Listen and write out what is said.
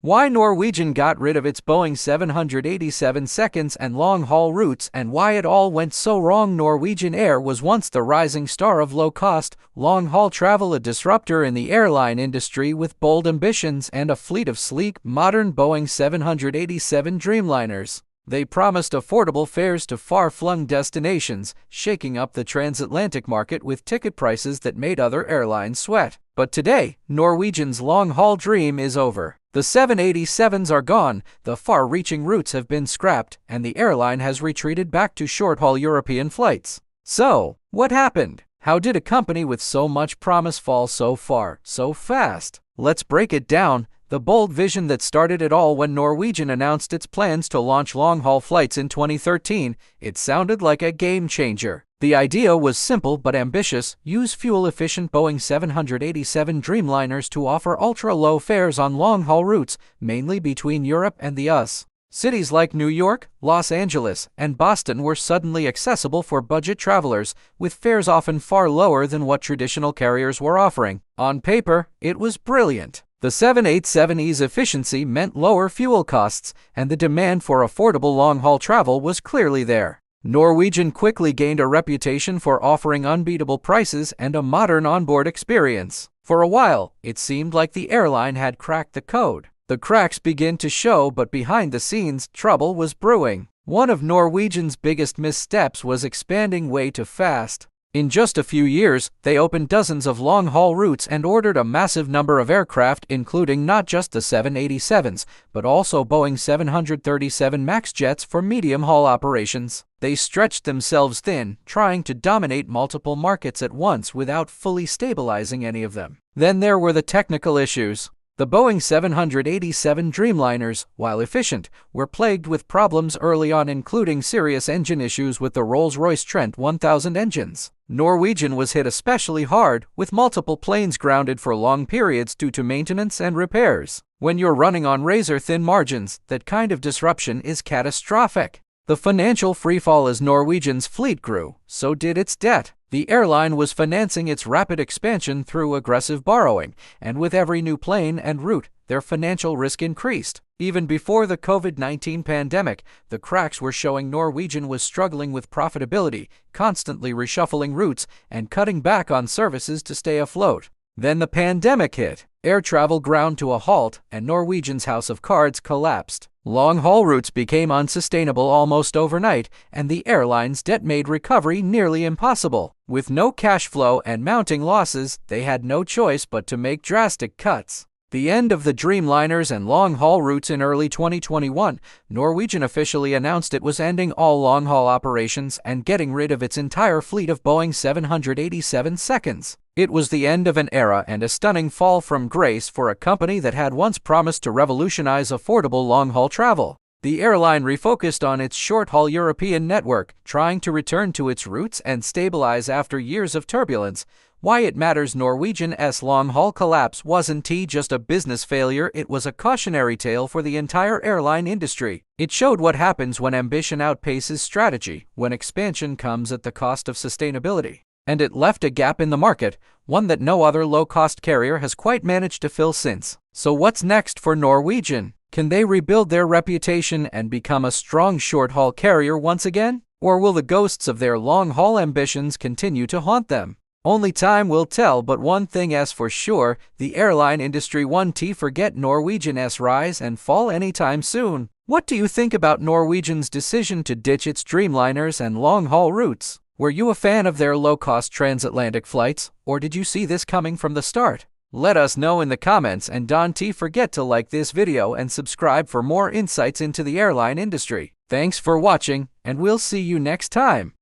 Why Norwegian got rid of its Boeing 787 seconds and long-haul routes, and why it all went so wrong. Norwegian Air was once the rising star of low-cost, long-haul travel, a disruptor in the airline industry with bold ambitions and a fleet of sleek, modern Boeing 787 Dreamliners. They promised affordable fares to far-flung destinations, shaking up the transatlantic market with ticket prices that made other airlines sweat. But today, Norwegian's long-haul dream is over. The 787s are gone, the far-reaching routes have been scrapped, and the airline has retreated back to short-haul European flights. So, what happened? How did a company with so much promise fall so far, so fast? Let's break it down. The bold vision that started it all when Norwegian announced its plans to launch long-haul flights in 2013, it sounded like a game-changer. The idea was simple but ambitious: use fuel-efficient Boeing 787 Dreamliners to offer ultra-low fares on long-haul routes, mainly between Europe and the US. Cities like New York, Los Angeles, and Boston were suddenly accessible for budget travelers, with fares often far lower than what traditional carriers were offering. On paper, it was brilliant. The 787's efficiency meant lower fuel costs, and the demand for affordable long-haul travel was clearly there. Norwegian quickly gained a reputation for offering unbeatable prices and a modern onboard experience. For a while, it seemed like the airline had cracked the code. The cracks began to show, but behind the scenes, trouble was brewing. One of Norwegian's biggest missteps was expanding way too fast. In just a few years, they opened dozens of long-haul routes and ordered a massive number of aircraft, including not just the 787s, but also Boeing 737 MAX jets for medium-haul operations. They stretched themselves thin, trying to dominate multiple markets at once without fully stabilizing any of them. Then there were the technical issues. The Boeing 787 Dreamliners, while efficient, were plagued with problems early on, including serious engine issues with the Rolls-Royce Trent 1000 engines. Norwegian was hit especially hard, with multiple planes grounded for long periods due to maintenance and repairs. When you're running on razor-thin margins, that kind of disruption is catastrophic. The financial freefall as Norwegian's fleet grew, so did its debt. The airline was financing its rapid expansion through aggressive borrowing, and with every new plane and route, their financial risk increased. Even before the COVID-19 pandemic, the cracks were showing. Norwegian was struggling with profitability, constantly reshuffling routes, and cutting back on services to stay afloat. Then the pandemic hit. Air travel ground to a halt, and Norwegian's house of cards collapsed. Long-haul routes became unsustainable almost overnight, and the airline's debt made recovery nearly impossible. With no cash flow and mounting losses, they had no choice but to make drastic cuts. The end of the Dreamliners and long-haul routes. In early 2021, Norwegian officially announced it was ending all long-haul operations and getting rid of its entire fleet of Boeing 787 seconds. It was the end of an era and a stunning fall from grace for a company that had once promised to revolutionize affordable long-haul travel. The airline refocused on its short-haul European network, trying to return to its roots and stabilize after years of turbulence. Why it matters: Norwegian's long-haul collapse wasn't just a business failure, it was a cautionary tale for the entire airline industry. It showed what happens when ambition outpaces strategy, when expansion comes at the cost of sustainability. And it left a gap in the market, one that no other low-cost carrier has quite managed to fill since. So what's next for Norwegian? Can they rebuild their reputation and become a strong short-haul carrier once again? Or will the ghosts of their long-haul ambitions continue to haunt them? Only time will tell, but one thing is for sure, the airline industry won't forget Norwegian's rise and fall anytime soon. What do you think about Norwegian's decision to ditch its Dreamliners and long-haul routes? Were you a fan of their low-cost transatlantic flights, or did you see this coming from the start? Let us know in the comments, and don't forget to like this video and subscribe for more insights into the airline industry. Thanks for watching, and we'll see you next time.